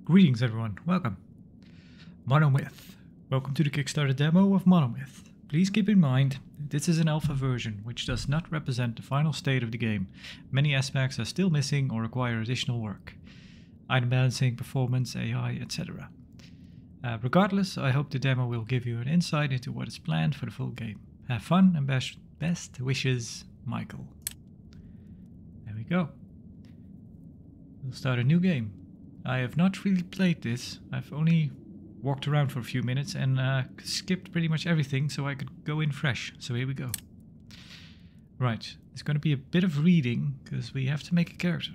Greetings everyone, welcome. Monomyth. Welcome to the Kickstarter demo of Monomyth. Please keep in mind, this is an alpha version, which does not represent the final state of the game. Many aspects are still missing or require additional work. Item balancing, performance, AI, etc. Regardless, I hope the demo will give you an insight into what is planned for the full game. Have fun and best wishes, Michael. There we go. We'll start a new game. I have not really played this. I've only walked around for a few minutes and skipped pretty much everything so I could go in fresh. So here we go. Right, it's going to be a bit of reading because we have to make a character.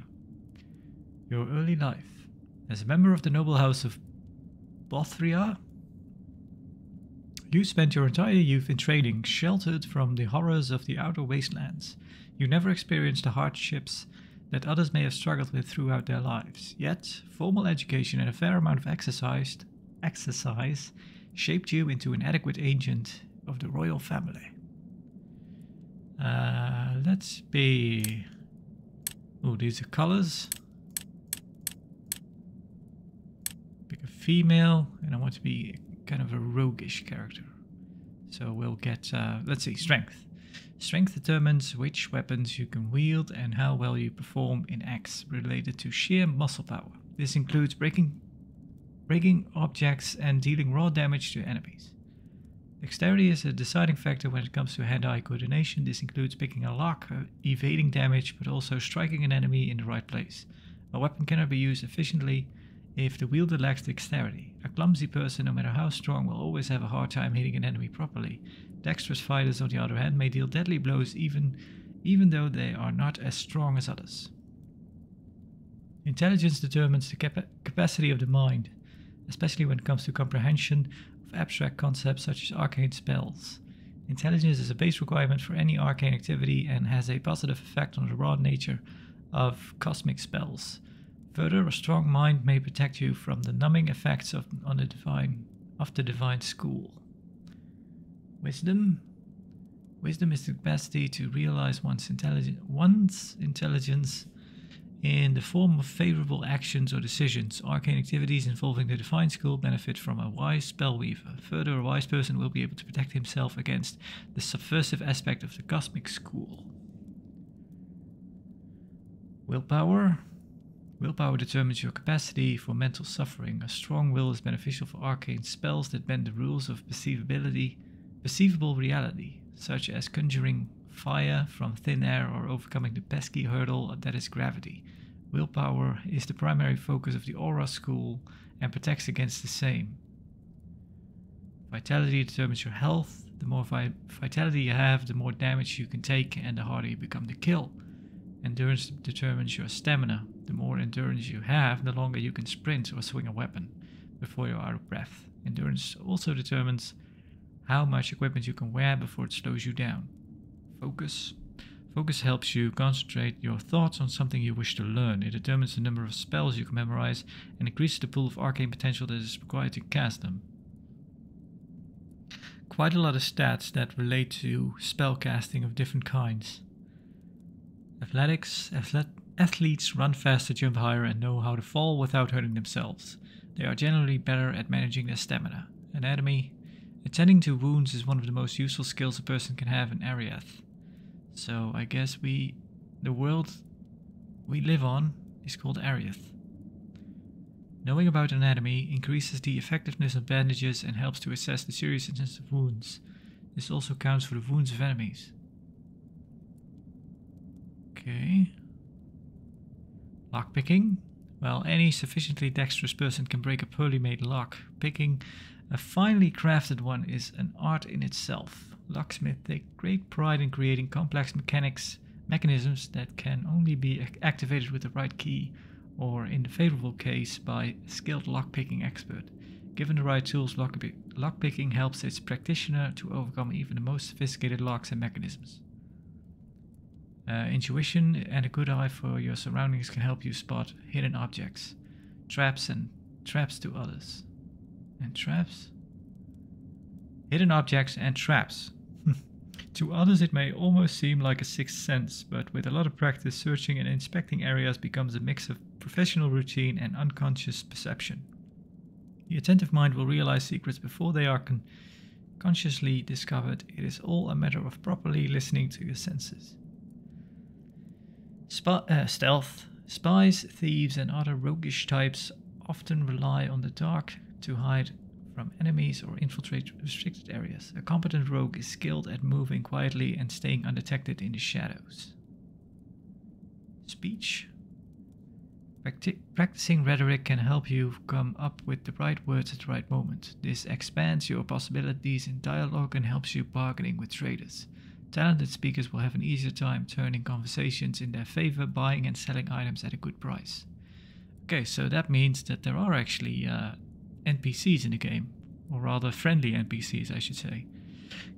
Your early life. As a member of the noble house of Bothria, you spent your entire youth in training, sheltered from the horrors of the outer wastelands. You never experienced the hardships that others may have struggled with throughout their lives. Yet, formal education and a fair amount of exercise shaped you into an adequate agent of the royal family. Let's be... Oh, these are colors. Pick a female, and I want to be kind of a roguish character. So we'll get, let's see, strength. Strength determines which weapons you can wield and how well you perform in acts related to sheer muscle power. This includes breaking objects and dealing raw damage to enemies. Dexterity is a deciding factor when it comes to hand-eye coordination. This includes picking a lock, evading damage, but also striking an enemy in the right place. A weapon cannot be used efficiently if the wielder lacks dexterity. A clumsy person, no matter how strong, will always have a hard time hitting an enemy properly. Dexterous fighters, on the other hand, may deal deadly blows even though they are not as strong as others. Intelligence determines the capacity of the mind, especially when it comes to comprehension of abstract concepts such as arcane spells. Intelligence is a base requirement for any arcane activity and has a positive effect on the raw nature of cosmic spells. Further, a strong mind may protect you from the numbing effects of the divine school. Wisdom. Wisdom is the capacity to realize one's intelligence in the form of favorable actions or decisions. Arcane activities involving the divine school benefit from a wise spellweaver. Further, a wise person will be able to protect himself against the subversive aspect of the cosmic school. Willpower. Willpower determines your capacity for mental suffering. A strong will is beneficial for arcane spells that bend the rules of perceivable reality, such as conjuring fire from thin air or overcoming the pesky hurdle that is gravity. Willpower is the primary focus of the Aura School and protects against the same. Vitality determines your health. The more vitality you have, the more damage you can take and the harder you become to kill. Endurance determines your stamina. The more endurance you have, the longer you can sprint or swing a weapon before you're out of breath. Endurance also determines how much equipment you can wear before it slows you down. Focus. Focus helps you concentrate your thoughts on something you wish to learn. It determines the number of spells you can memorize and increases the pool of arcane potential that is required to cast them. Quite a lot of stats that relate to spell casting of different kinds. Athletics. Athletes run faster, jump higher, and know how to fall without hurting themselves. They are generally better at managing their stamina. Anatomy. Attending to wounds is one of the most useful skills a person can have in Ariath. So I guess the world we live on is called Ariath. Knowing about anatomy increases the effectiveness of bandages and helps to assess the seriousness of wounds. This also counts for the wounds of enemies. Okay. Lockpicking. Well, any sufficiently dexterous person can break a poorly made lock. Picking a finely crafted one is an art in itself. Locksmiths take great pride in creating complex mechanisms that can only be activated with the right key, or in the favorable case, by a skilled lockpicking expert. Given the right tools, lockpicking helps its practitioner to overcome even the most sophisticated locks and mechanisms. Intuition and a good eye for your surroundings can help you spot hidden objects, traps to others. And traps? Hidden objects and traps. To others it may almost seem like a sixth sense, but with a lot of practice, searching and inspecting areas becomes a mix of professional routine and unconscious perception. The attentive mind will realize secrets before they are consciously discovered. It is all a matter of properly listening to your senses. Stealth. Spies, thieves and other roguish types often rely on the dark to hide from enemies or infiltrate restricted areas. A competent rogue is skilled at moving quietly and staying undetected in the shadows. Speech. Practicing rhetoric can help you come up with the right words at the right moment. This expands your possibilities in dialogue and helps you bargaining with traders. Talented speakers will have an easier time turning conversations in their favor, buying and selling items at a good price. Okay, so that means that there are actually NPCs in the game, or rather friendly NPCs I should say.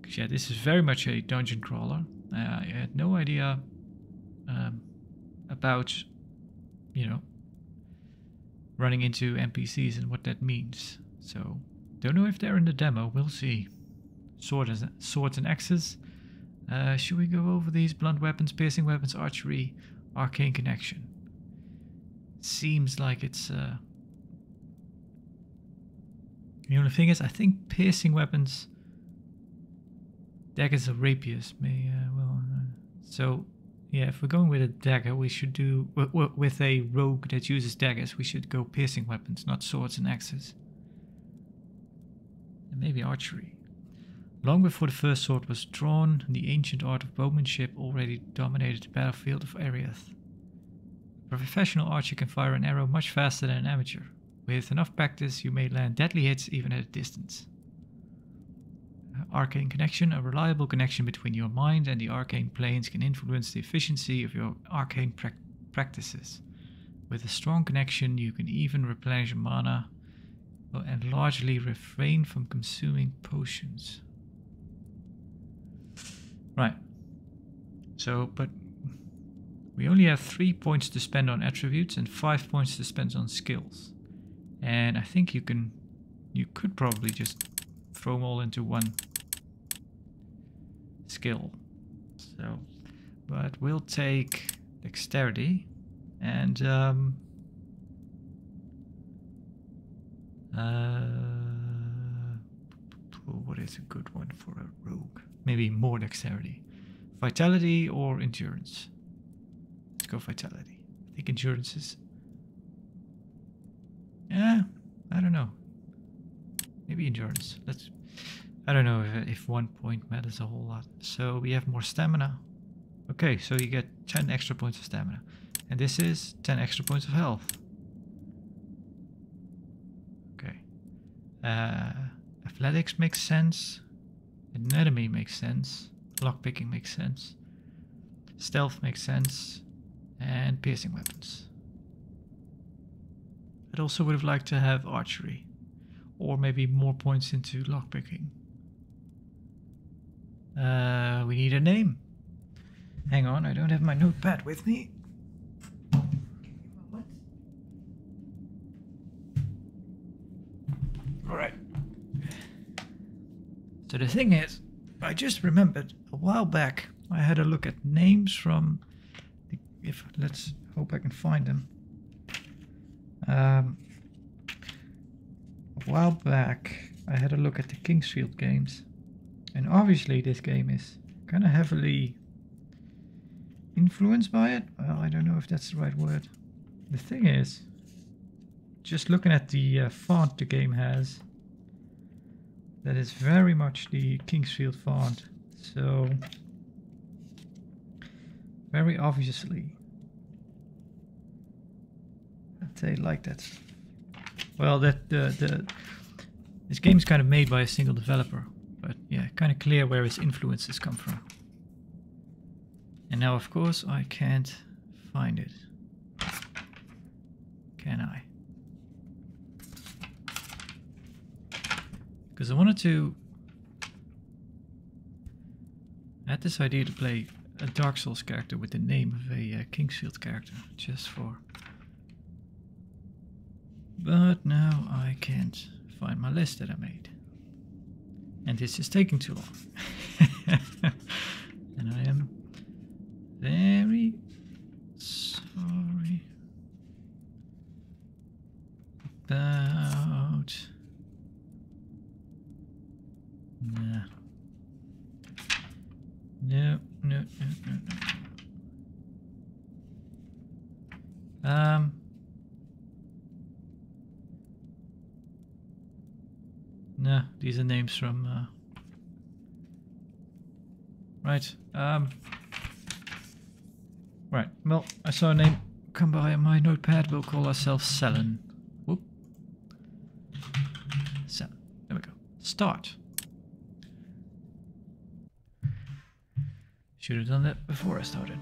Because yeah, this is very much a dungeon crawler. I had no idea about, you know, running into NPCs and what that means. So, don't know if they're in the demo, we'll see. Swords and axes. Should we go over these? Blunt weapons, piercing weapons, archery, arcane connection. Seems like it's... The only thing is, I think piercing weapons, daggers or rapiers may, so, yeah, if we're going with a dagger, we should do, with a rogue that uses daggers, we should go piercing weapons, not swords and axes. And maybe archery. Long before the first sword was drawn, the ancient art of bowmanship already dominated the battlefield of Ariath. A professional archer can fire an arrow much faster than an amateur. With enough practice, you may land deadly hits even at a distance. Arcane connection. A reliable connection between your mind and the arcane planes can influence the efficiency of your arcane practices. With a strong connection, you can even replenish mana and largely refrain from consuming potions. Right. So, but we only have 3 points to spend on attributes and 5 points to spend on skills. And I think you could probably just throw them all into one skill. So, but we'll take dexterity and what is a good one for a rogue? Maybe more dexterity. Vitality or endurance? Let's go vitality. I think endurance is... Yeah, I don't know. Maybe endurance. I don't know if 1 point matters a whole lot. So we have more stamina. Okay, so you get 10 extra points of stamina. And this is 10 extra points of health. Okay. Athletics makes sense. Anatomy makes sense. Lockpicking makes sense. Stealth makes sense. And piercing weapons. I'd also would have liked to have archery. Or maybe more points into lockpicking. We need a name. Hang on, I don't have my notepad with me. Alright. So the thing is, I just remembered a while back I had a look at names from let's hope I can find them. A while back I had a look at the Kingsfield games, and obviously this game is kind of heavily influenced by it. Well, I don't know if that's the right word. The thing is, just looking at the font the game has, that is very much the Kingsfield font. So very obviously they like that. Well, that this game is kind of made by a single developer, but yeah, kind of clear where its influences come from. And now, of course, I can't find it. Can I? Because I wanted to... I had this idea to play a Dark Souls character with the name of a Kingsfield character, just for... But now I can't find my list that I made. And this is taking too long. about... Nah. No. No, these are names from... Right. Right. Well, I saw a name come by on my notepad. We'll call ourselves Selen. Whoop. Selen. There we go. Start. Should have done that before I started.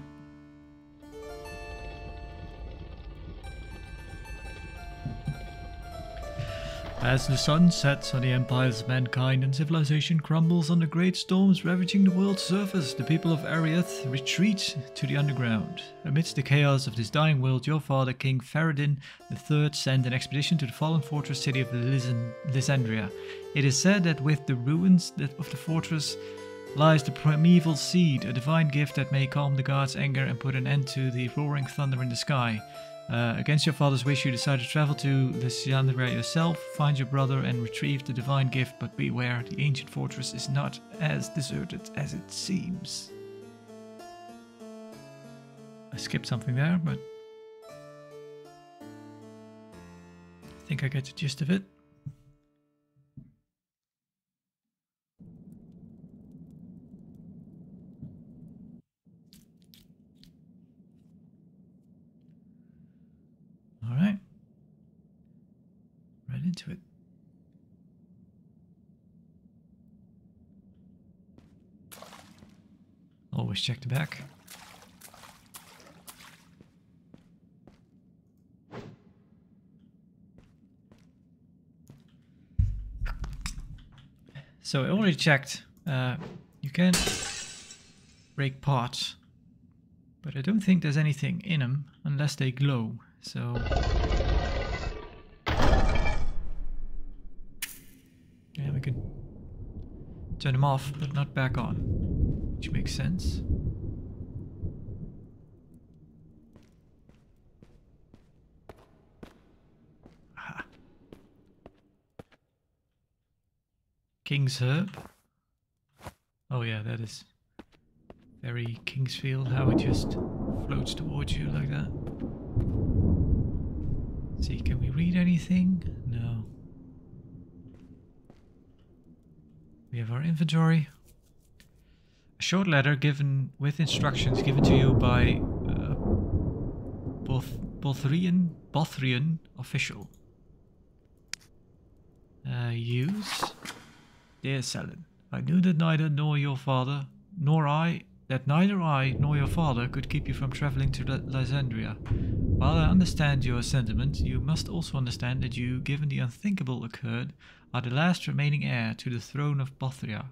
As the sun sets on the empires of mankind and civilization crumbles under great storms ravaging the world's surface, the people of Ariath retreat to the underground. Amidst the chaos of this dying world, your father, King Faradin III, sent an expedition to the fallen fortress city of Lysandria. It is said that with the ruins of the fortress lies the primeval seed, a divine gift that may calm the gods' anger and put an end to the roaring thunder in the sky. Against your father's wish, you decide to travel to Lysandria yourself, find your brother and retrieve the divine gift, but beware, the ancient fortress is not as deserted as it seems. I skipped something there, but I think I get the gist of it. Alright. Right into it. Always check the back. So I already checked. You can break pots, but I don't think there's anything in them unless they glow. So yeah, we can turn them off, but not back on, which makes sense. Aha. King's Herb. Oh yeah, that is very Kingsfield, how it just floats towards you like that. See, can we read anything? No. We have our inventory. A short letter given with instructions given to you by Bothrian official. Use. Dear Selen, I knew that neither I nor your father could keep you from traveling to Lysandria. While I understand your sentiment, you must also understand that you, given the unthinkable occurred, are the last remaining heir to the throne of Bothria.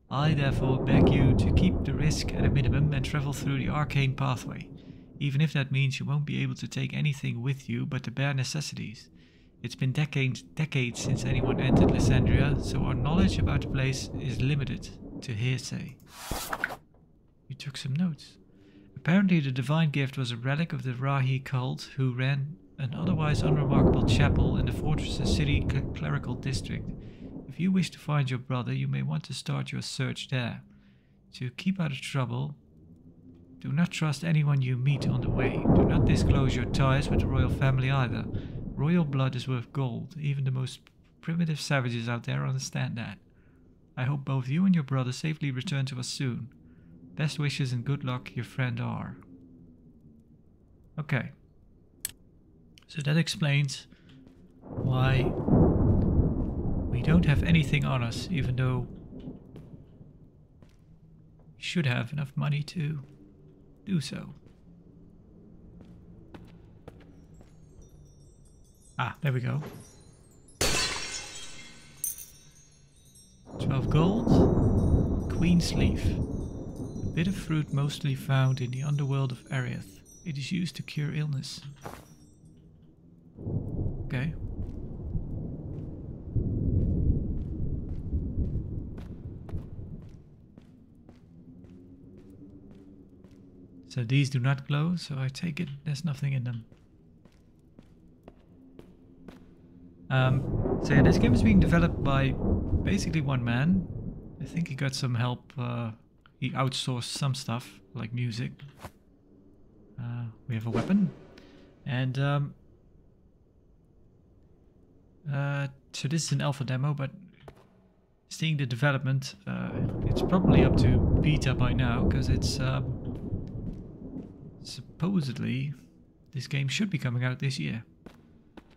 I therefore beg you to keep the risk at a minimum and travel through the arcane pathway, even if that means you won't be able to take anything with you but the bare necessities. It's been decades since anyone entered Lysandria, so our knowledge about the place is limited to hearsay. You took some notes. Apparently the divine gift was a relic of the Rahi cult, who ran an otherwise unremarkable chapel in the fortress's city clerical district. If you wish to find your brother, you may want to start your search there. To keep out of trouble, do not trust anyone you meet on the way. Do not disclose your ties with the royal family either. Royal blood is worth gold. Even the most primitive savages out there understand that. I hope both you and your brother safely return to us soon. Best wishes and good luck, your friend R. Okay. So that explains why we don't have anything on us, even though we should have enough money to do so. Ah, there we go. 12 gold. Queen's leaf. A bit of fruit mostly found in the underworld of Ariath. It is used to cure illness. Okay. So these do not glow, so I take it there's nothing in them. So yeah, this game is being developed by basically one man. I think he got some help. He outsourced some stuff, like music. We have a weapon. And so this is an alpha demo, but seeing the development, it's probably up to beta by now, because it's supposedly this game should be coming out this year.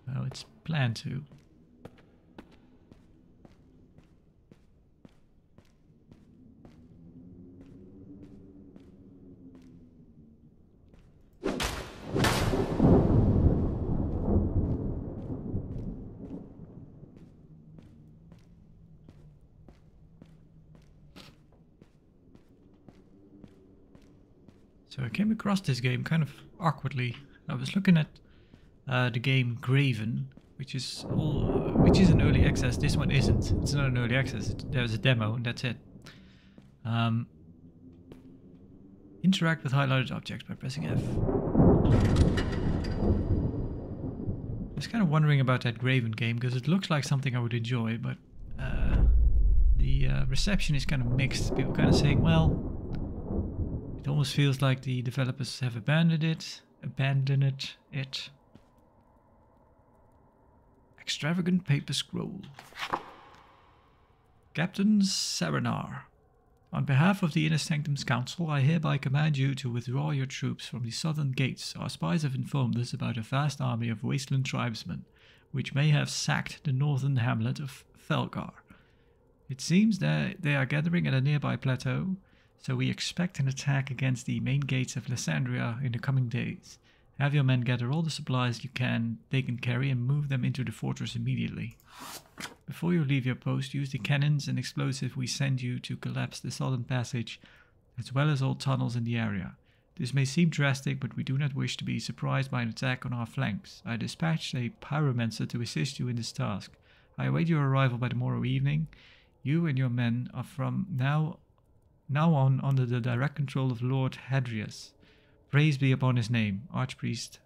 Well, it's planned to. So I came across this game kind of awkwardly. I was looking at the game Graven, which is an early access. This one isn't. It's not an early access. There's a demo and that's it. Interact with highlighted objects by pressing F. I was kind of wondering about that Graven game because it looks like something I would enjoy, but the reception is kind of mixed. People kind of saying, well, it almost feels like the developers have abandoned it. Extravagant paper scroll. Captain Serenar. On behalf of the Inner Sanctum's Council, I hereby command you to withdraw your troops from the southern gates. Our spies have informed us about a vast army of wasteland tribesmen, which may have sacked the northern hamlet of Felgar. It seems that they are gathering at a nearby plateau, so we expect an attack against the main gates of Lysandria in the coming days. Have your men gather all the supplies they can carry and move them into the fortress immediately. Before you leave your post, use the cannons and explosives we send you to collapse the southern passage, as well as all tunnels in the area. This may seem drastic, but we do not wish to be surprised by an attack on our flanks. I dispatched a pyromancer to assist you in this task. I await your arrival by tomorrow evening. You and your men are from now on under the direct control of Lord Hadrius. Praise be upon his name, Archpriest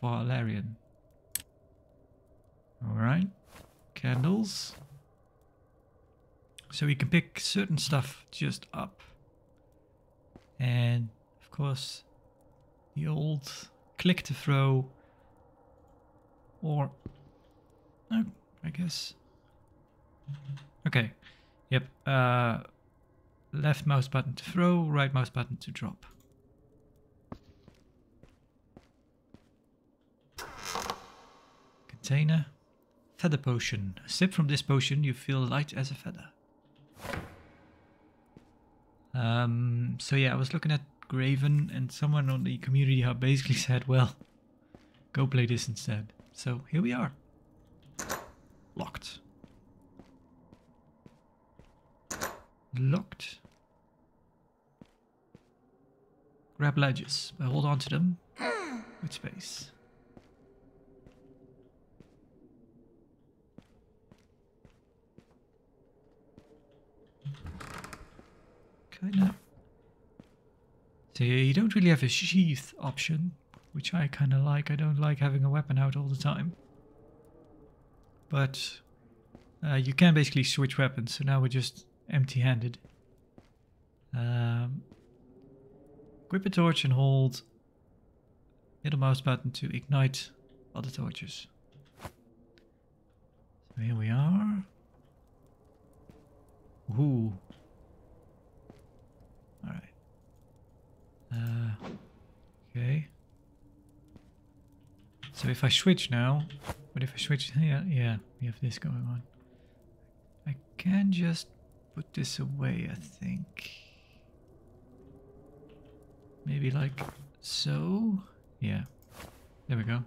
Valerian. Alright. Candles. So we can pick certain stuff just up. And, of course, the old click to throw. Or, no, I guess. Okay. Yep. Left mouse button to throw, right mouse button to drop. Container. Feather potion. A sip from this potion, you feel light as a feather. So yeah, I was looking at Graven and someone on the community hub basically said, well, go play this instead. So here we are. Locked. Locked. Grab ledges, but hold on to them with space. Kinda. So you don't really have a sheath option, which I kinda like. I don't like having a weapon out all the time. But you can basically switch weapons, so now we're just empty-handed. Grip a torch and hold middle mouse button to ignite other torches. So here we are. Ooh. Alright. Okay. So if I switch now, but if I switch here, yeah, we have this going on. I can just put this away, I think. Maybe like so? Yeah. There we go.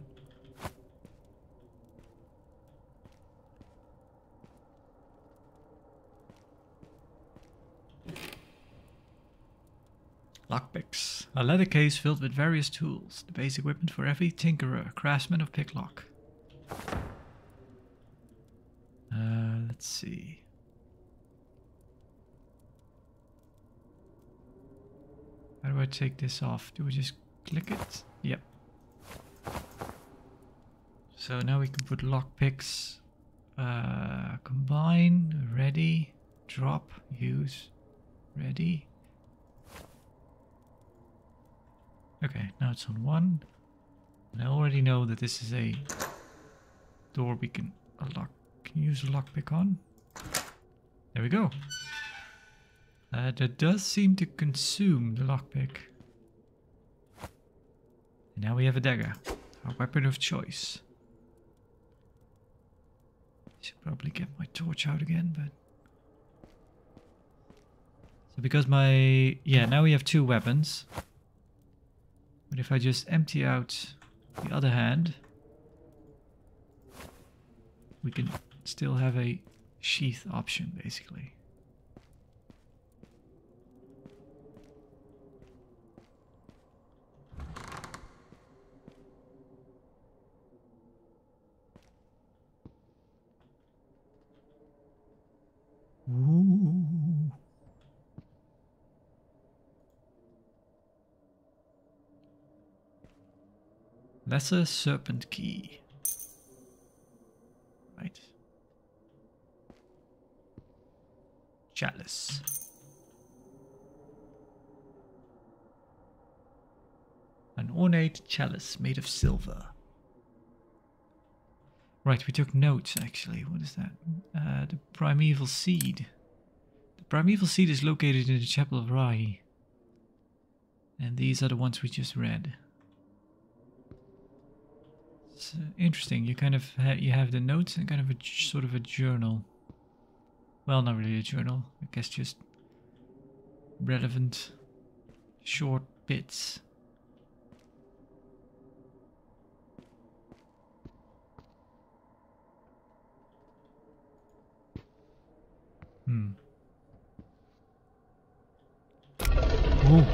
Lockpicks. A leather case filled with various tools. The basic equipment for every tinkerer, craftsman of picklock. Let's see. How do I take this off? Do we just click it? Yep. So now we can put lockpicks Combine, ready, drop, use, ready. Okay, now it's on 1. And I already know that this is a door we can use a lockpick on. There we go. That does seem to consume the lockpick. And now we have a dagger, our weapon of choice. Should probably get my torch out again, but... So because now we have 2 weapons. But if I just empty out the other hand, we can still have a sheath option, basically. Ooh. Lesser serpent key. Right. Chalice. An ornate chalice made of silver. Right, we took notes actually. What is that? The primeval seed. The primeval seed is located in the Chapel of Rai. And these are the ones we just read. It's interesting. You kind of you have the notes and kind of a sort of a journal. Well, not really a journal. I guess just relevant short bits. Ooh.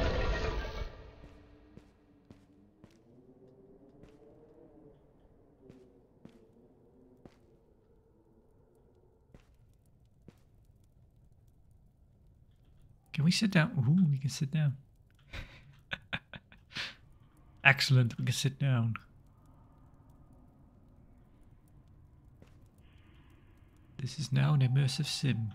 Can we sit down? Ooh, we can sit down. Excellent, we can sit down. This is now an immersive sim.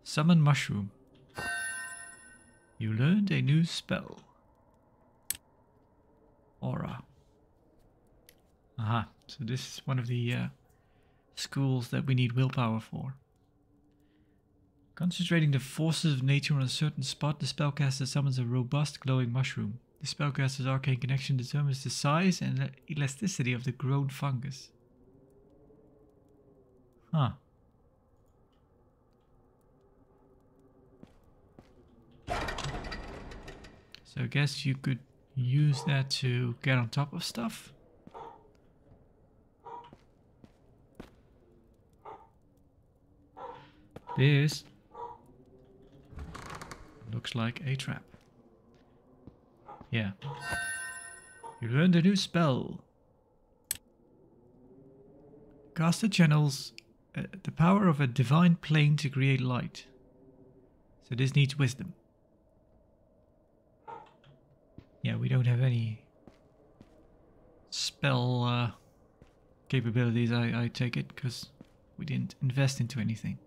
Summon mushroom. You learned a new spell. Aura. Aha, so this is one of the schools that we need willpower for. Concentrating the forces of nature on a certain spot, the spellcaster summons a robust glowing mushroom. The spellcaster's arcane connection determines the size and elasticity of the grown fungus. Huh. So I guess you could use that to get on top of stuff. This looks like a trap. Yeah. You learned a new spell. Caster channels the power of a divine plane to create light. So this needs wisdom. Yeah, we don't have any spell capabilities, I take it, because we didn't invest into anything.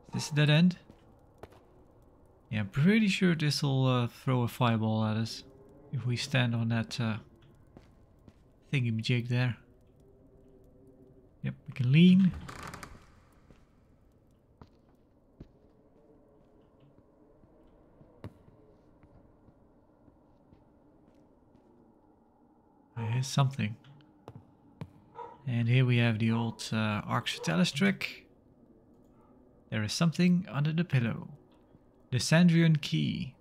Is this a dead end? Yeah, I'm pretty sure this will throw a fireball at us if we stand on that thingy-majig there. Yep, we can lean. Here's something. And here we have the old Arx Fatalis trick. There is something under the pillow. Lysandrian key.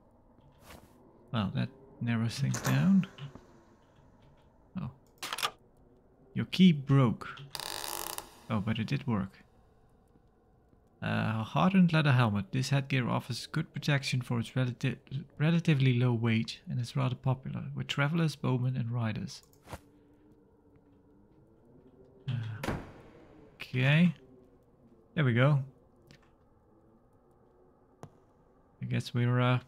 Well, that narrows things down. Oh. Your key broke. Oh, but it did work. Hardened leather helmet. This headgear offers good protection for its relatively low weight and is rather popular with travelers, bowmen and riders. Okay. There we go. I guess we're a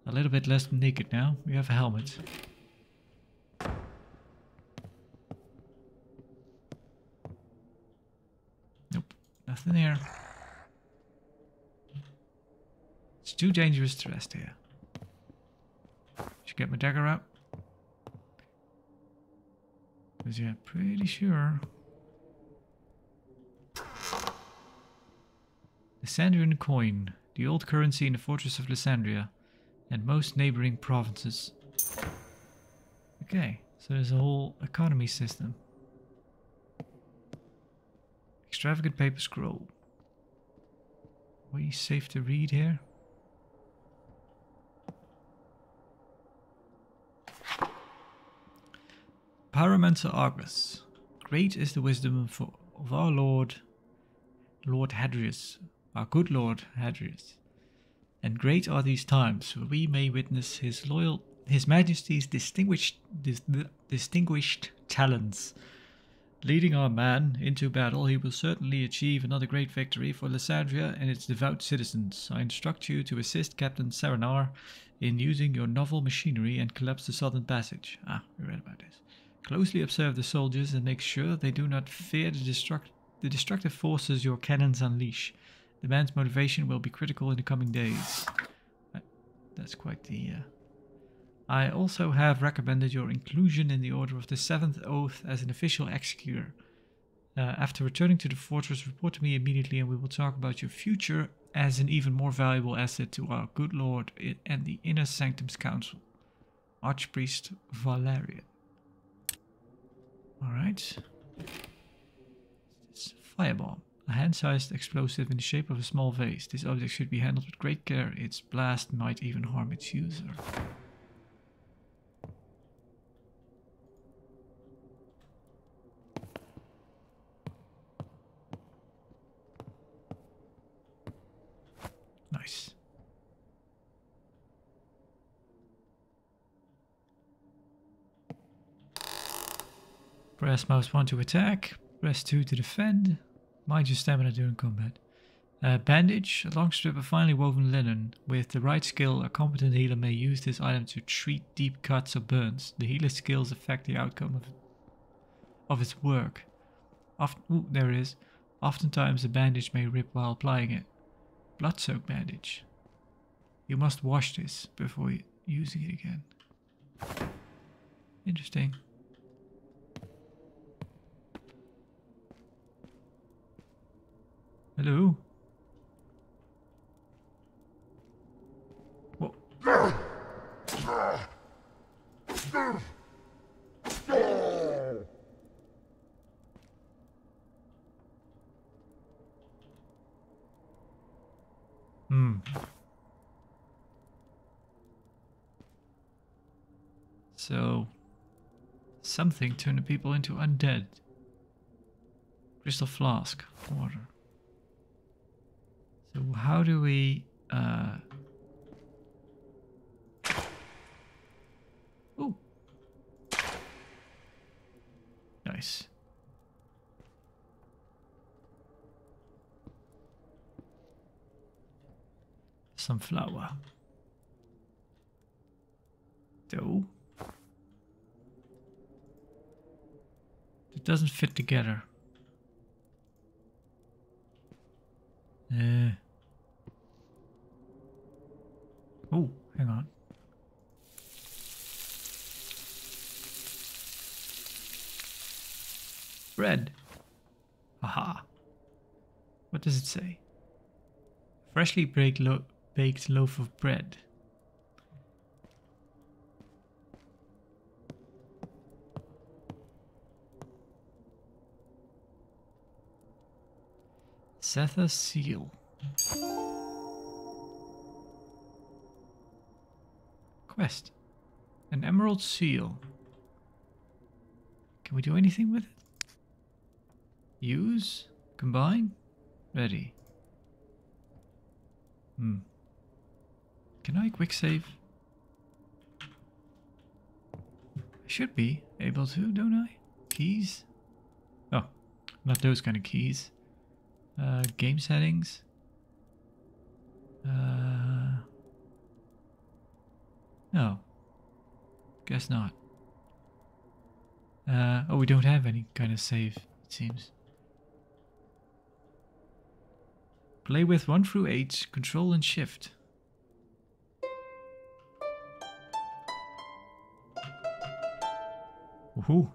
little bit less naked now. We have a helmet. Nope, nothing here. It's too dangerous to rest here. Should get my dagger out. Because yeah, pretty sure. Lysandrian coin, the old currency in the fortress of Lysandria and most neighboring provinces. Okay, so there's a whole economy system. Extravagant paper scroll. Are you safe to read here? Pyromancer Argus. Great is the wisdom of our Lord Hadrius, our good Lord Hadrius. And great are these times, where we may witness His Majesty's distinguished talents. Leading our man into battle, he will certainly achieve another great victory for Lysandria and its devout citizens. I instruct you to assist Captain Saranar in using your novel machinery and collapse the southern passage. Ah, we read about this. Closely observe the soldiers and make sure they do not fear the destructive forces your cannons unleash. The man's motivation will be critical in the coming days. That's quite the... I also have recommended your inclusion in the Order of the Seventh Oath as an official executor. After returning to the fortress, report to me immediately and we will talk about your future as an even more valuable asset to our good Lord and the Inner Sanctums Council. Archpriest Valerian. Alright. It's a firebomb. A hand-sized explosive in the shape of a small vase. This object should be handled with great care. Its blast might even harm its user. Nice. Press mouse 1 to attack. Press 2 to defend. Mind your stamina during combat. Bandage, a long strip of finely woven linen. With the right skill, a competent healer may use this item to treat deep cuts or burns. The healer's skills affect the outcome of its work. Ooh, there it is. Oftentimes the bandage may rip while applying it. Blood-soaked bandage. You must wash this before using it again. Interesting. Hello? Whoa. So, something turned the people into undead. Crystal flask, water. So how do we... Ooh. Nice. Some flour. Dough. It doesn't fit together. Oh, hang on. Bread. Aha. What does it say? Freshly baked loaf of bread. Setha seal. Quest. An emerald seal. Can we do anything with it? Use? Combine? Ready. Can I quick save? I should be able to, don't I? Keys? Oh, not those kind of keys. Game settings. No. Guess not. Oh, we don't have any kind of save, it seems. Play with 1 through 8, control and shift. Woohoo!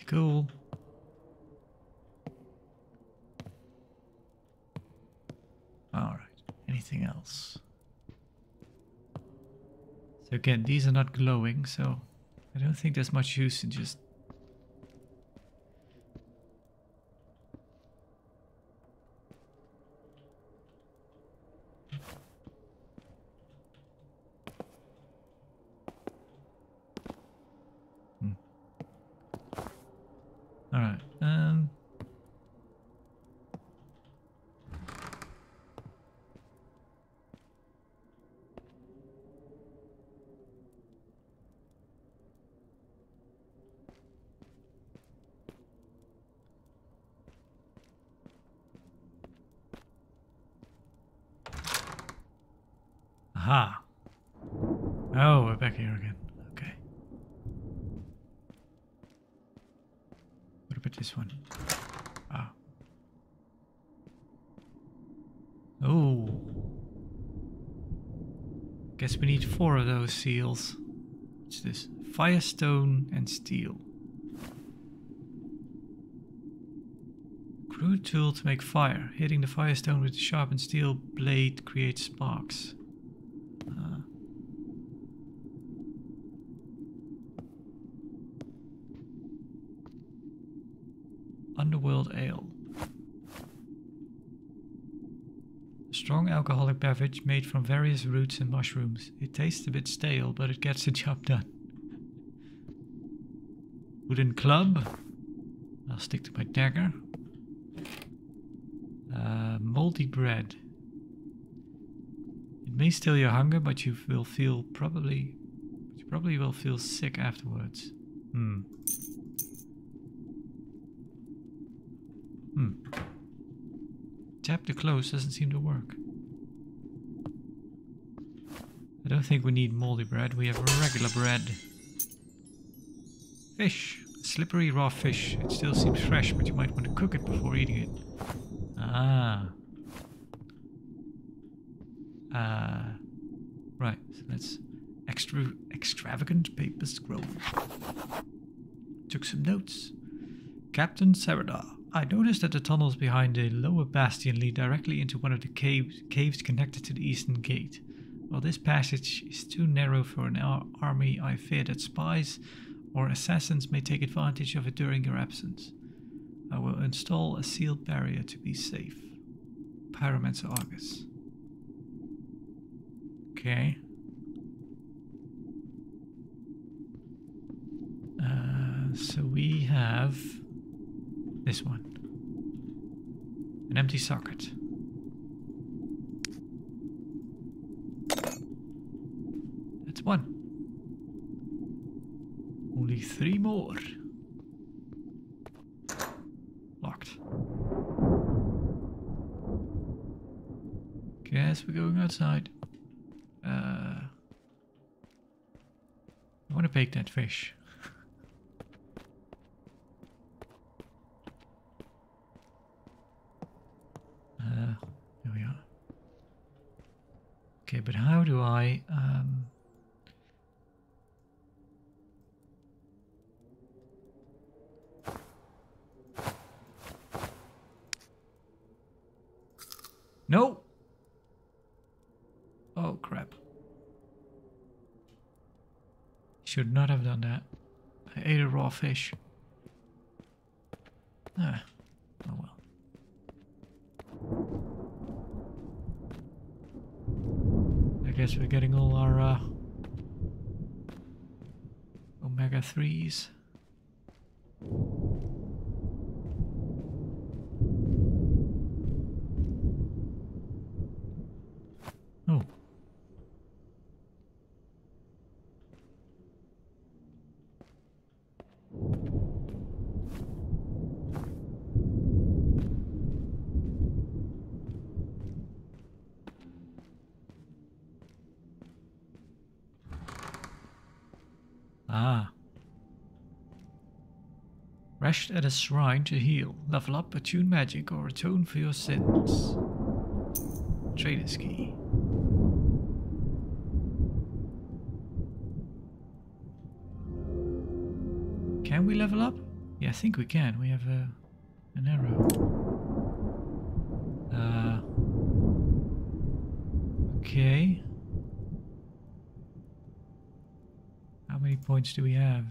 Cool. Alright, anything else? So again, these are not glowing, so I don't think there's much use in just... Alright, aha! Oh, we're back here again. Okay. What about this one? Ah. Oh. Guess we need 4 of those seals. What's this? Firestone and steel. Crude tool to make fire. Hitting the firestone with the sharpened steel blade creates sparks. Underworld ale. A strong alcoholic beverage made from various roots and mushrooms. It tastes a bit stale, but it gets the job done. Wooden club. I'll stick to my dagger. Moldy bread. It may still your hunger, but you will feel probably will feel sick afterwards. Tap to close doesn't seem to work. I don't think we need moldy bread. We have regular bread. Fish. Slippery raw fish. It still seems fresh, but you might want to cook it before eating it. Ah. Right. So that's extravagant paper scroll. Took some notes. Captain Sarada. I noticed that the tunnels behind the lower bastion lead directly into one of the caves connected to the eastern gate. While this passage is too narrow for an army, I fear that spies or assassins may take advantage of it during your absence. I will install a sealed barrier to be safe. Pyromancer Argus. Okay. So we have this one. An empty socket. That's one. Only 3 more. Locked. Guess we're going outside. I want to bake that fish. There we are. Okay, but how do I... No! Oh, crap. Should not have done that. I ate a raw fish. Ah, oh well. I guess we're getting all our omega-3s. Ah. Rest at a shrine to heal. Level up, attune magic, or atone for your sins. Trader's key. Can we level up? Yeah, I think we can. We have an arrow. Okay. How many points do we have?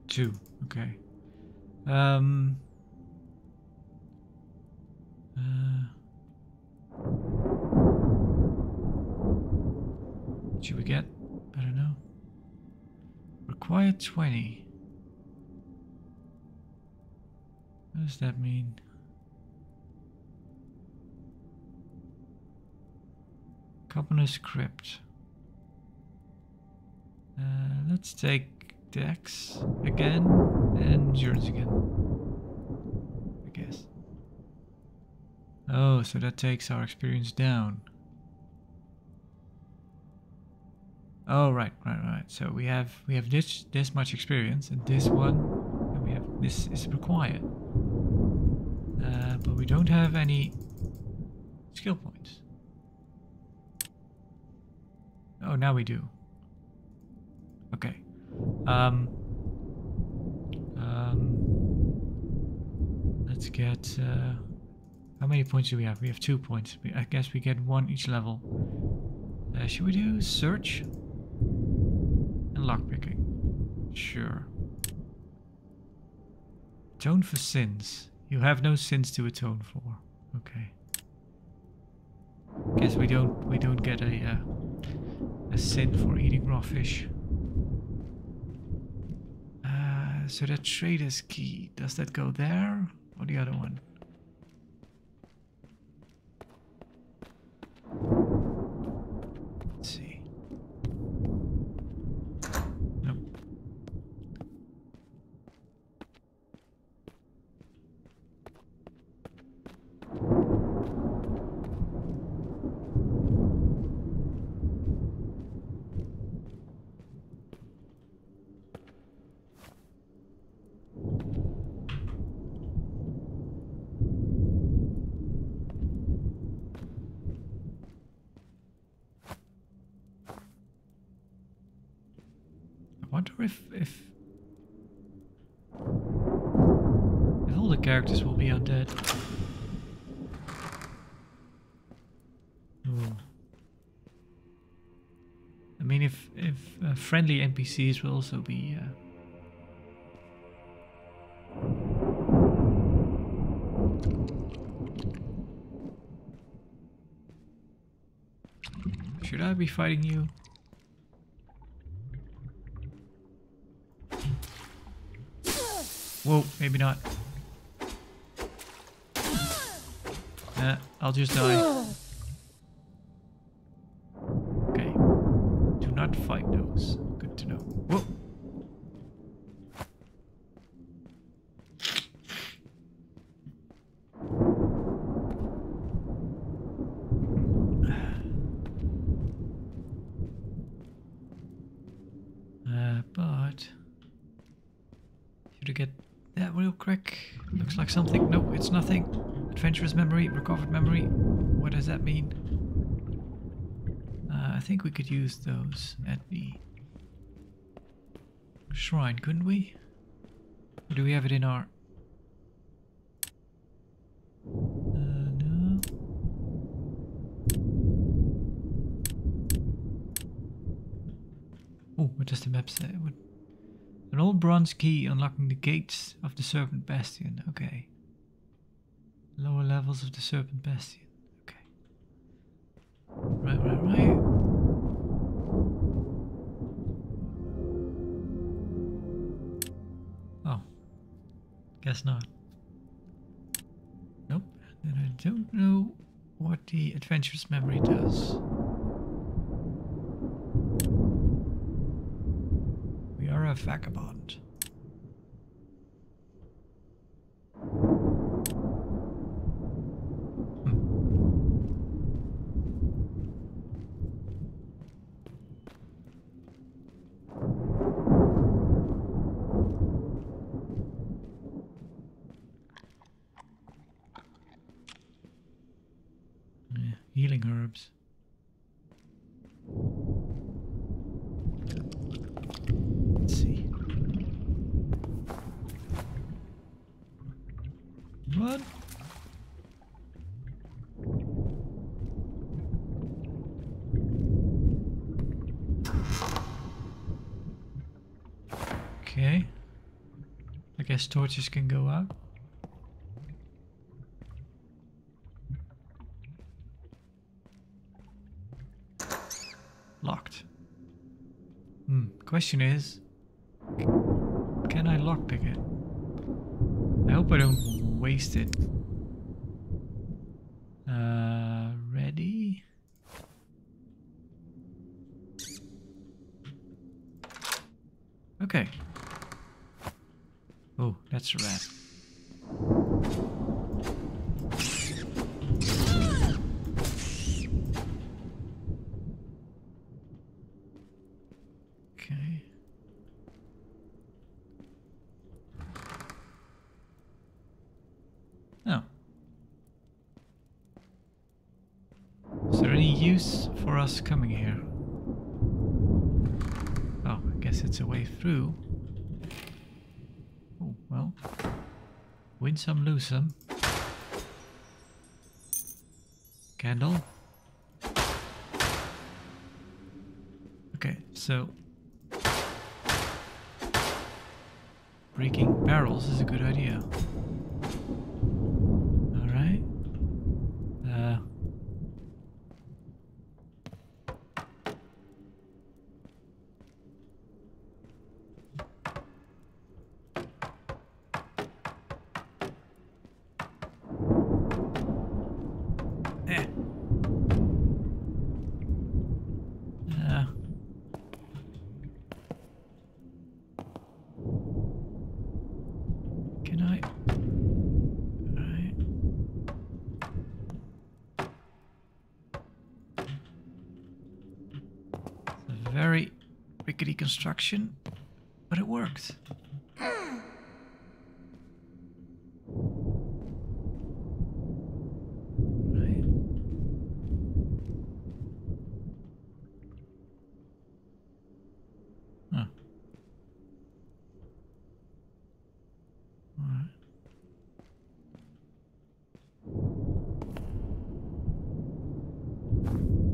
2. Okay. Should we get? I don't know. Require 20. What does that mean? Commoner's Crypt. Let's take Dex again and Endurance again. I guess. Oh, so that takes our experience down. Oh, right. So we have this much experience, and this one, and we have this is required. But we don't have any skill points. Oh, now we do. Okay. Let's get. How many points do we have? We have 2 points. I guess we get 1 each level. Should we do search and lockpicking? Sure. Atone for sins. You have no sins to atone for. Okay. Guess we don't get a sin for eating raw fish. So that trader's key, does that go there or the other one? Let's see. Nope. I wonder if all the characters will be undead. Ooh. I mean, if friendly NPCs will also be. Should I be fighting you? Whoa, maybe not. I'll just die. Okay. Do not fight those. Good to know. Whoa. But should I get that real quick? Looks like something. Nope, it's nothing. Adventurous memory, recovered memory. What does that mean? I think we could use those at the shrine, couldn't we? Or do we have it in our... no. Oh, what does the map say? What? An old bronze key unlocking the gates of the Serpent Bastion. Okay. Lower levels of the Serpent Bastion. Okay. Right. Oh. Guess not. Nope. Then I don't know what the adventurous memory does. We are a vagabond. Healing herbs. Let's see. What? Okay. I guess torches can go out. Locked. Question is, can I lockpick it? I hope I don't waste it. Ready? Okay. Oh, that's a rat. Okay. Oh. Is there any use for us coming here? Oh, I guess it's a way through. Oh, well. Win some, lose some. Candle. Okay, so breaking barrels is a good idea. Alright. Can I? Alright. It's a very rickety construction, but it worked. Right. Huh. Alright.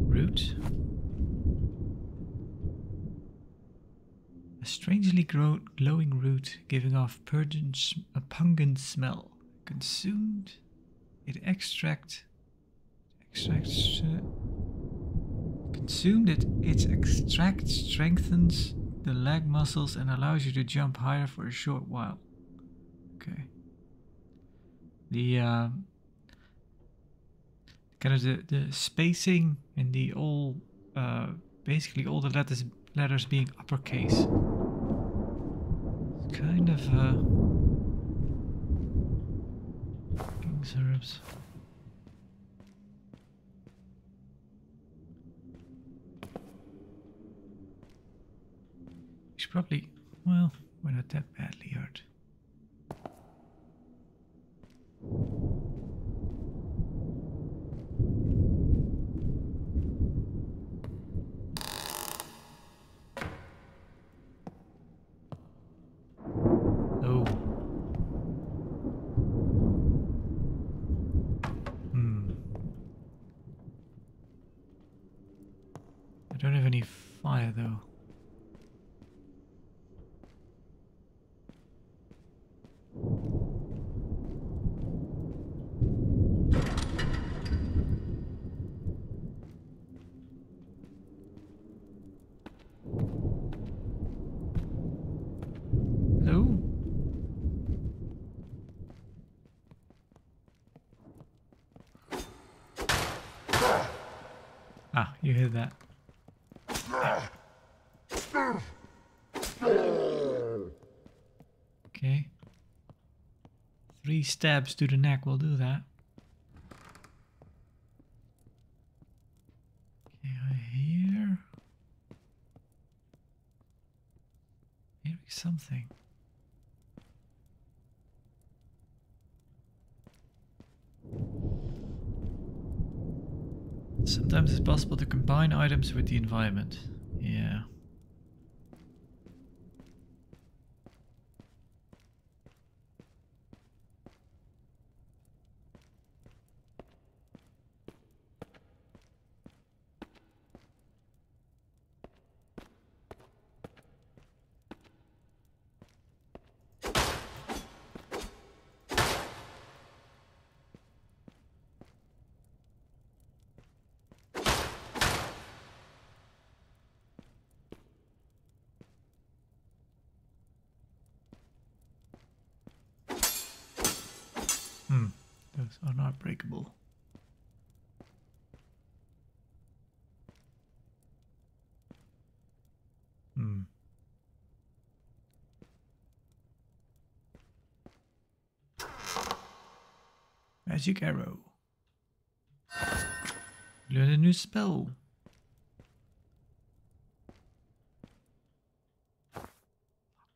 Root. A strangely glowing root giving off a pungent smell. Consumed. Consumed its extract strengthens the leg muscles and allows you to jump higher for a short while. Okay. The kind of the spacing and the all basically all the letters being uppercase. It's kind of king's herbs. He's probably, well, we're not that badly hurt. Oh. I don't have any fire though. Ah, you hear that. Okay. 3 stabs to the neck will do that. Okay, I hear something. Sometimes it's possible to combine items with the environment. Yeah. Those are not breakable. Magic arrow. Learn a new spell.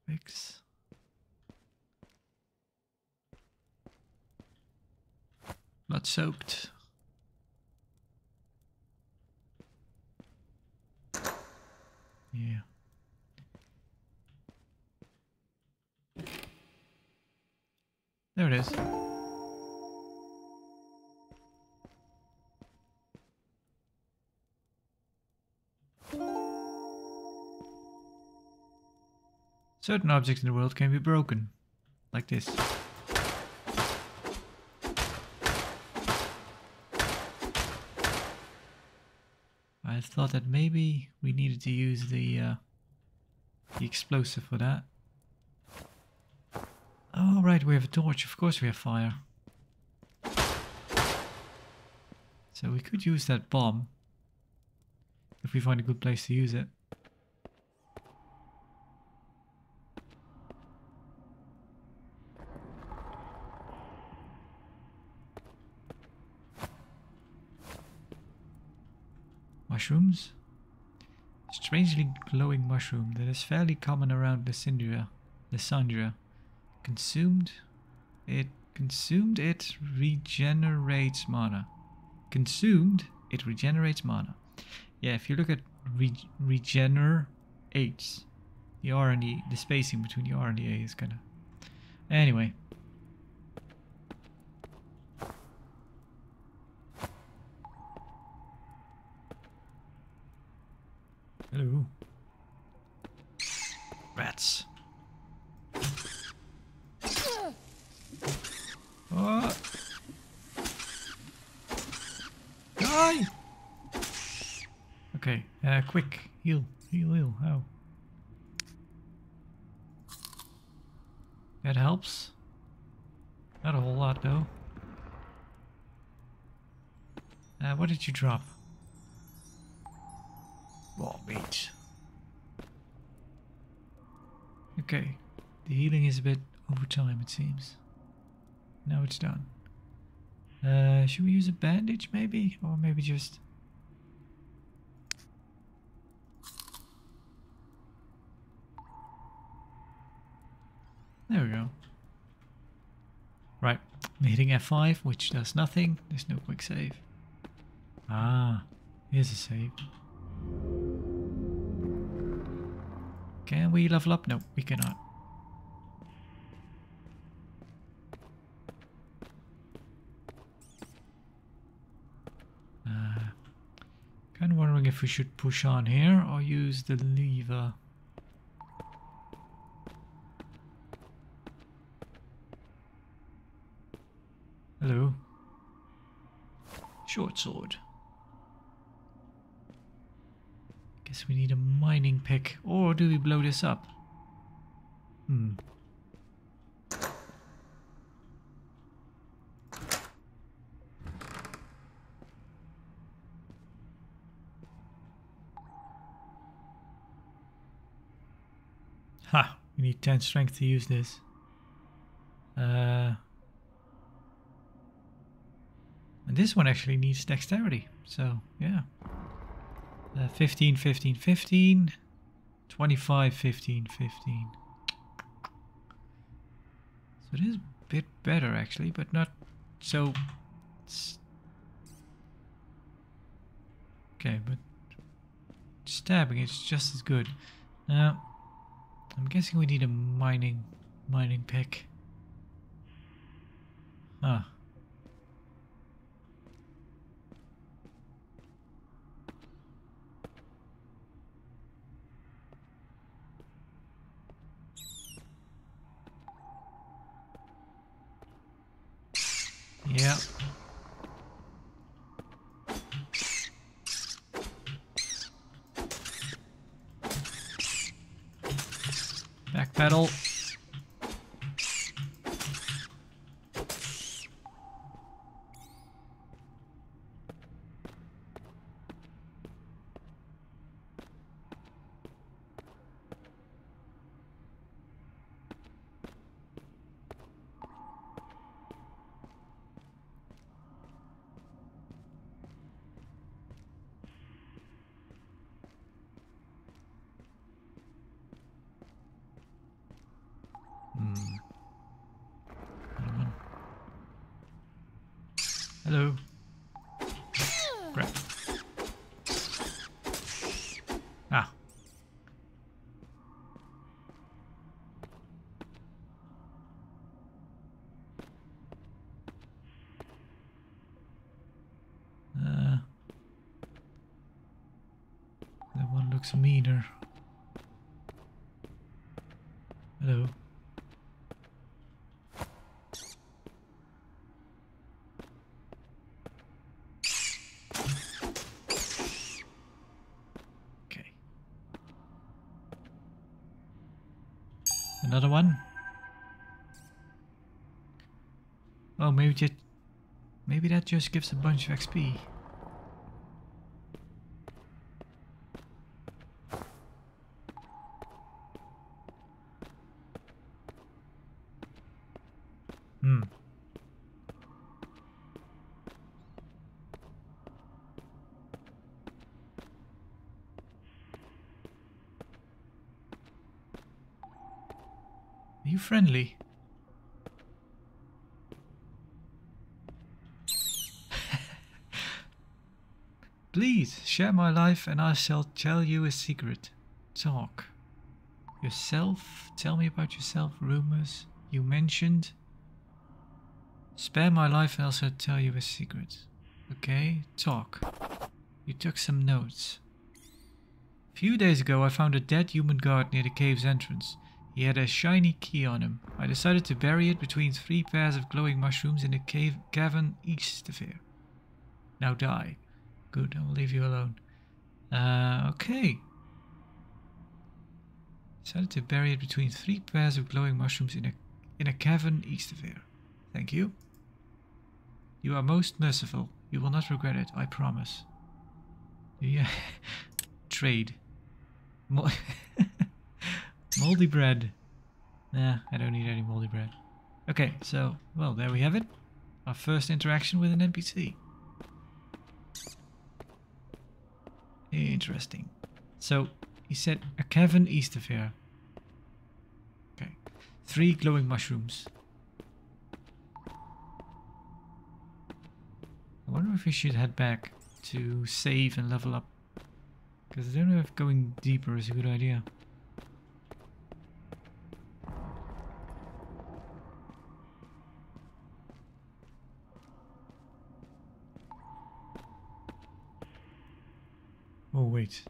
Fix. Blood soaked. Yeah. There it is. Certain objects in the world can be broken. Like this. I thought that maybe we needed to use the explosive for that. Oh right, we have a torch. Of course we have fire. So we could use that bomb. If we find a good place to use it. Mushrooms? Strangely glowing mushroom that is fairly common around Lysandria. Consumed it regenerates mana. Consumed, it regenerates mana. Yeah, if you look at regenerates, the R and the spacing between the R and the A is kind of... Anyway. Hello. Rats. Oh. Die! Okay, quick. Heal. How? That helps. Not a whole lot though. What did you drop? Raw meat. Okay, the healing is a bit over time it seems. Now it's done. Should we use a bandage maybe? Or maybe just... There we go. Right, I'm hitting F5, which does nothing. There's no quick save. Ah, here's a save. Can we level up? No, we cannot. Kind of wondering if we should push on here or use the lever. Hello. Short sword. Guess we need a mining pick. Or do we blow this up? Ha! We need 10 strength to use this. And this one actually needs dexterity. So, yeah. 15, 15, 15. 25, 15, 15. So it is a bit better actually, but not so... Okay, but stabbing is just as good. Now, I'm guessing we need a mining pick. Huh. Yeah. Back pedal. Hello. Crap. Ah. That one looks meaner. Hello. Okay. Another one. Oh, maybe that just gives a bunch of XP. Hmm. Are you friendly? Please, share my life and I shall tell you a secret. Talk. Yourself? Tell me about yourself, rumors you mentioned. Spare my life and I'll also tell you a secret. Okay, talk. You took some notes. A few days ago I found a dead human guard near the cave's entrance. He had a shiny key on him. I decided to bury it between 3 pairs of glowing mushrooms in the cavern east of here. Now die. Good, I will leave you alone. Okay. Decided to bury it between 3 pairs of glowing mushrooms in a cavern east of here. Thank you. You are most merciful. You will not regret it, I promise. Yeah. Trade. Moldy bread. Nah, I don't need any moldy bread. Okay, so, well, there we have it. Our first interaction with an NPC. Interesting. So, he said a cavern east of here. Okay. 3 glowing mushrooms. I wonder if we should head back to save and level up. Because I don't know if going deeper is a good idea. Oh, wait.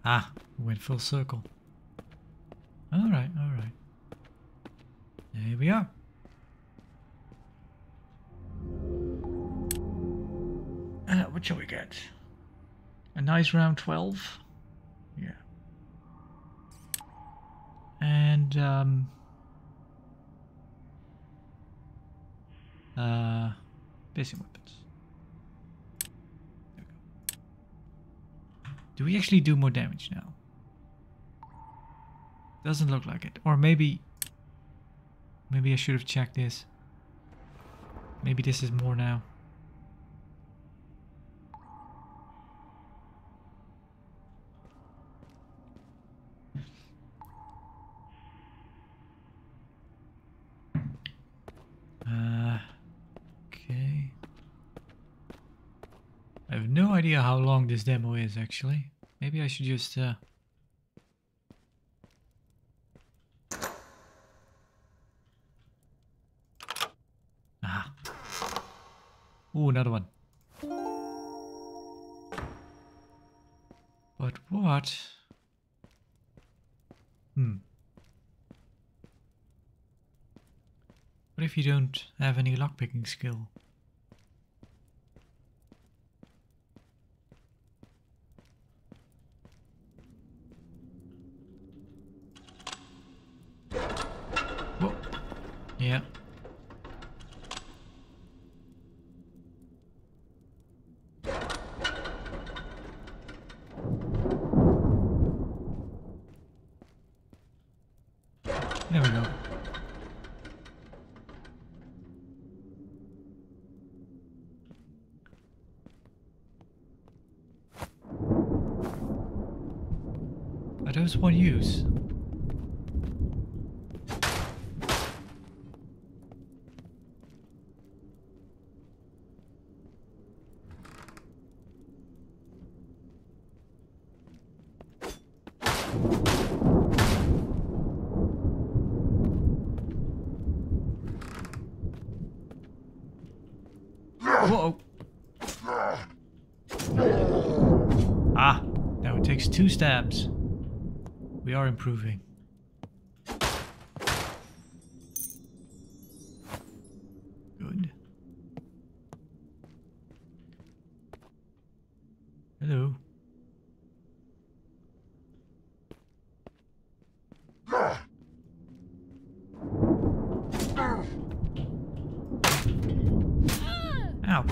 Ah, we went full circle. Alright, alright. Here we are. What shall we get? A nice round 12? Yeah. And, basic weapons. There we go. Do we actually do more damage now? Doesn't look like it. Or maybe I should have checked this. Maybe this is more now. Okay. I have no idea how long this demo is actually. Maybe I should just ah. Ooh, another one. But what? What if you don't have any lockpicking skill? Whoa. Yeah. There we go. Are those one use? Whoa! Ah, now it takes 2 stabs. We are improving. Good. Hello. Ow.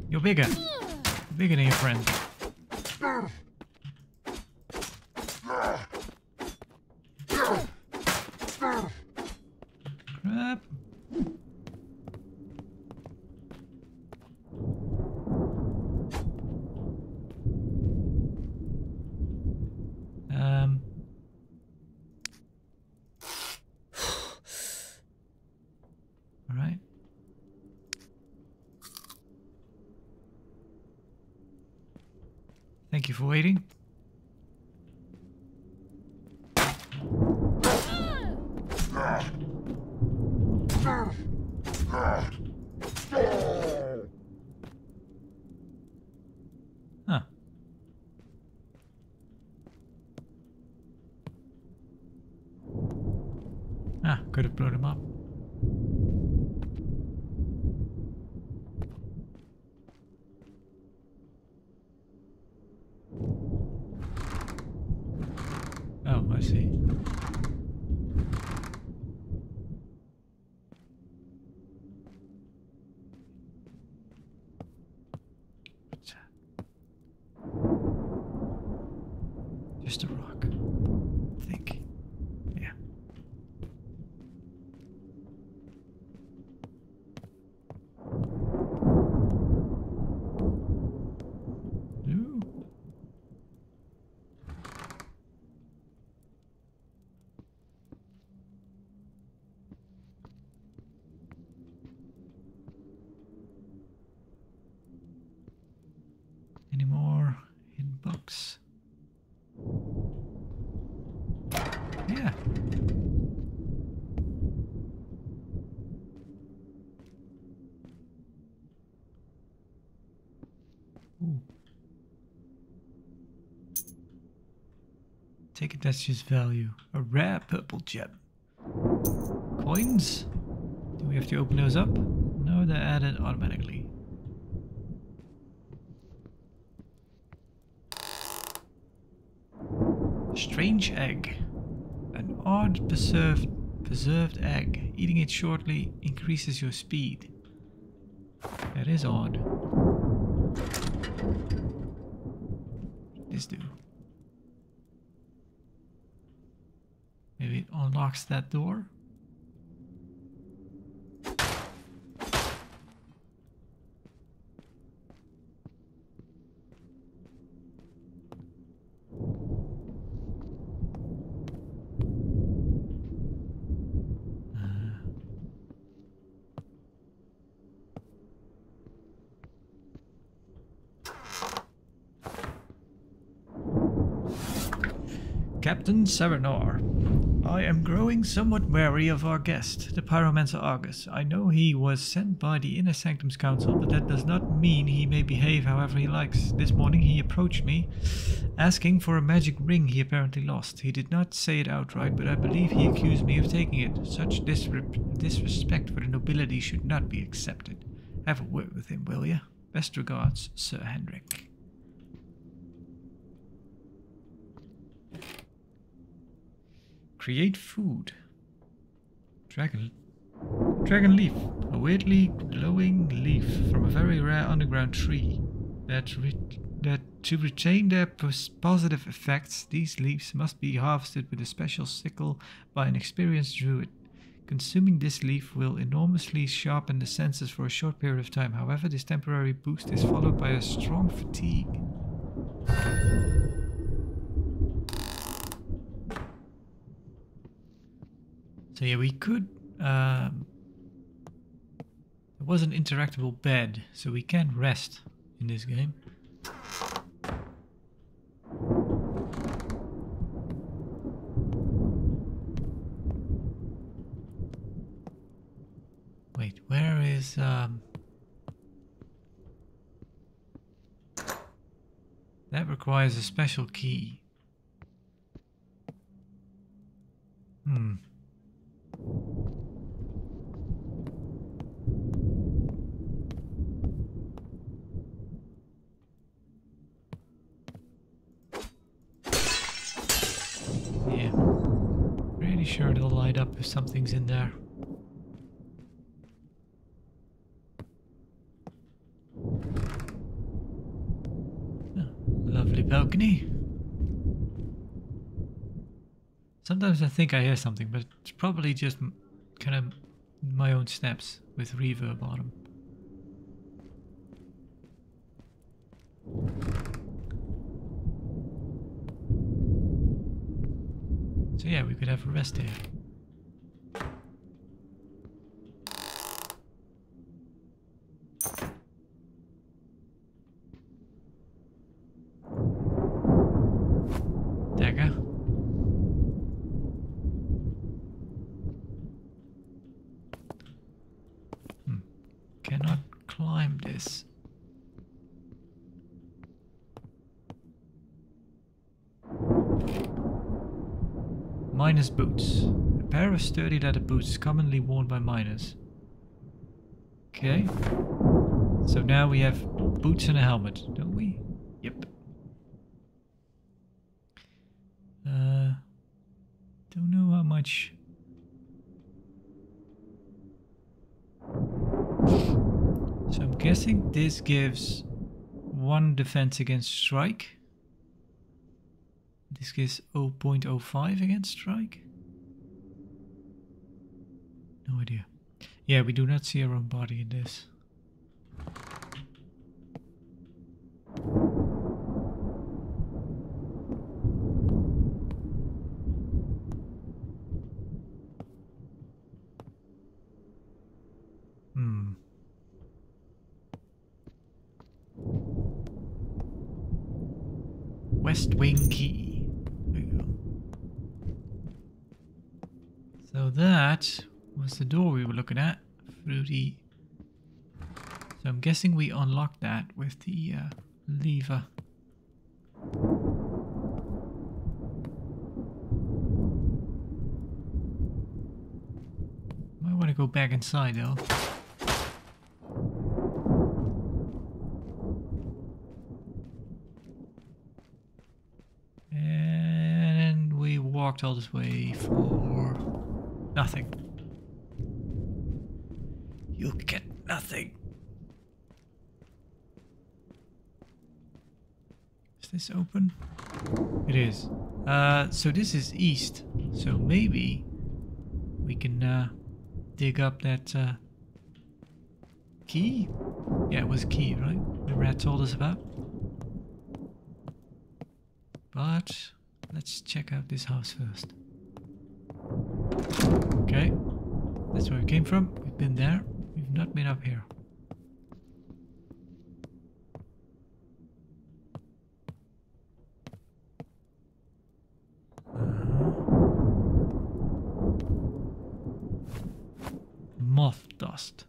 You're bigger. Bigger than your friend. Crap. All right. Thank you for waiting. Huh. Ah, could have blown him up. Oh, I see. Just a rock. I think. Yeah. Ooh. Any more hidden bugs? Yeah. Ooh. Take it, that's just value. A rare purple gem. Coins? Do we have to open those up? No, they're added automatically. Strange egg. An odd preserved egg. Eating it shortly increases your speed. That is odd. What does this do? Maybe it unlocks that door? Captain Serenor. I am growing somewhat wary of our guest, the pyromancer Argus. I know he was sent by the Inner Sanctum's Council, but that does not mean he may behave however he likes. This morning he approached me, asking for a magic ring he apparently lost. He did not say it outright, but I believe he accused me of taking it. Such disrespect for the nobility should not be accepted. Have a word with him, will you? Best regards, Sir Henrik. Create food. Dragon leaf. A weirdly glowing leaf from a very rare underground tree. That to retain their positive effects, these leaves must be harvested with a special sickle by an experienced druid. Consuming this leaf will enormously sharpen the senses for a short period of time. However, this temporary boost is followed by a strong fatigue. So yeah, we could... there was an interactable bed, so we can rest in this game. Wait, where is... That requires a special key. Yeah, pretty sure it'll light up if something's in there. Oh, lovely balcony. Sometimes I think I hear something, but it's probably just kind of my own steps with reverb on them. So yeah, we could have a rest here. Dagger. Cannot climb this. Miners' boots. A pair of sturdy leather boots commonly worn by miners. Okay. So now we have boots and a helmet, don't we? Yep. Don't know how much. So I'm guessing this gives 1 defense against strike. This gives 0.05 against strike. No idea. Yeah, we do not see our own body in this. West Wing Key. There you go. So that was the door we were looking at. Fruity. So I'm guessing we unlocked that with the lever. Might want to go back inside though. Walked all this way for nothing. You'll get nothing. Is this open? It is. So this is east. So maybe we can dig up that key. Yeah, it was a key, right? The rat told us about. But let's check out this house first. Okay, that's where we came from. We've been there. We've not been up here. dust.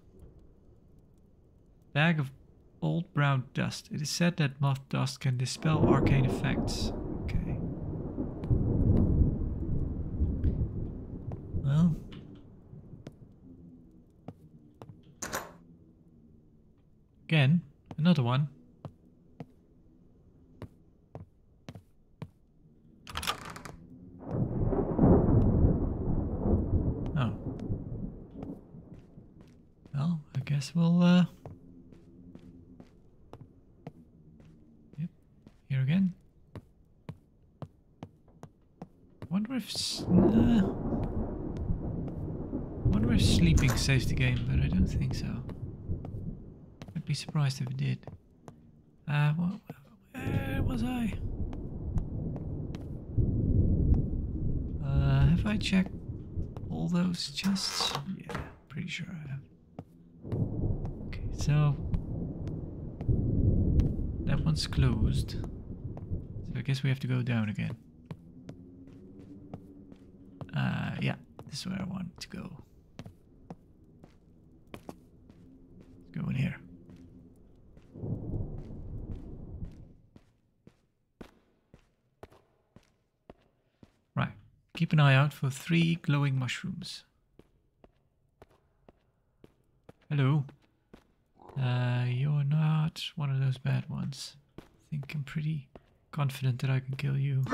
Bag of old brown dust. It is said that moth dust can dispel arcane effects. Okay. Well. Again, another one. Oh. Well, I guess we'll, yep, here again. Wonder if sleeping saves the game, but I don't think so. I'd be surprised if it did. Well, where was I? Have I checked all those chests? Yeah, pretty sure I have. Okay, so that one's closed. So I guess we have to go down again. Yeah, this is where I want to go. Let's go in here. Right, keep an eye out for 3 glowing mushrooms. Hello. You're not one of those bad ones. I think I'm pretty confident that I can kill you.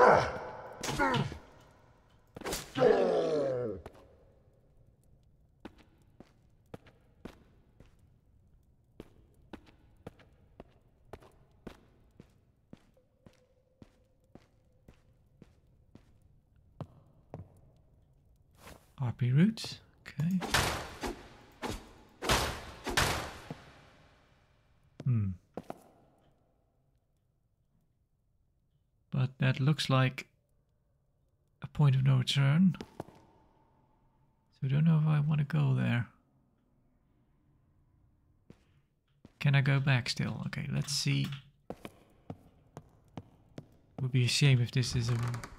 RP roots, okay. But that looks like a point of no return. So I don't know if I want to go there. Can I go back still? Okay, let's see. It would be a shame if this is a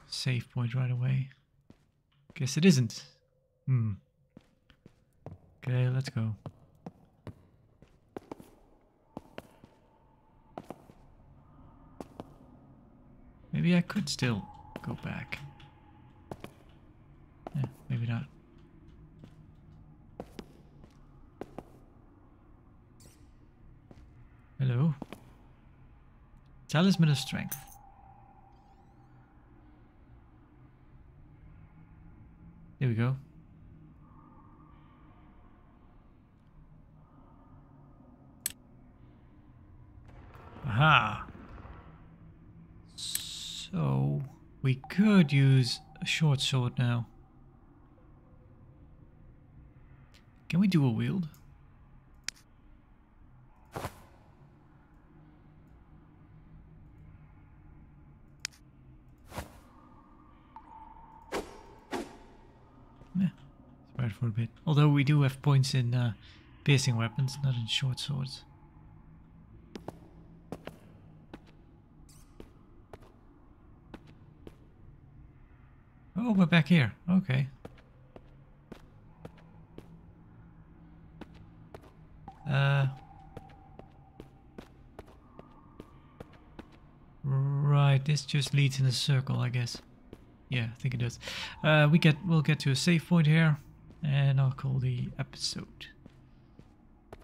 save point right away. Guess it isn't. Okay, let's go. Maybe I could still go back. Yeah, maybe not. Hello. Talisman of Strength. There we go. Aha! So we could use a short sword now. Can we dual wield? Yeah, spare it for a bit. Although we do have points in piercing weapons, not in short swords. Oh, we're back here. Okay. Right, this just leads in a circle, I guess. Yeah, I think it does. We'll get to a save point here, and I'll call the episode.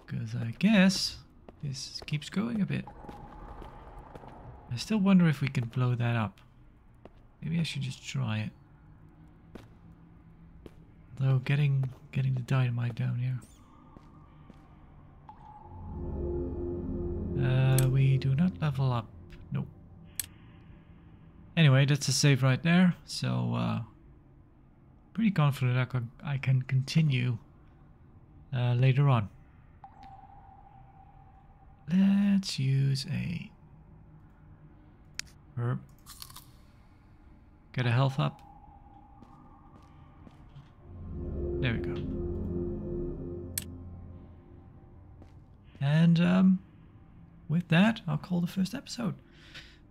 Because I guess this keeps going a bit. I still wonder if we can blow that up. Maybe I should just try it. Though getting the dynamite down here. We do not level up. Nope. Anyway, that's a save right there. So pretty confident I can continue later on. Let's use a herb. Get a health up. There we go. And with that, I'll call the first episode.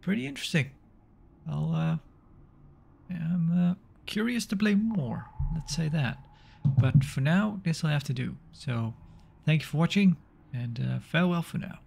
Pretty interesting. I'm curious to play more. Let's say that. But for now, this will have to do. So Thank you for watching, and farewell for now.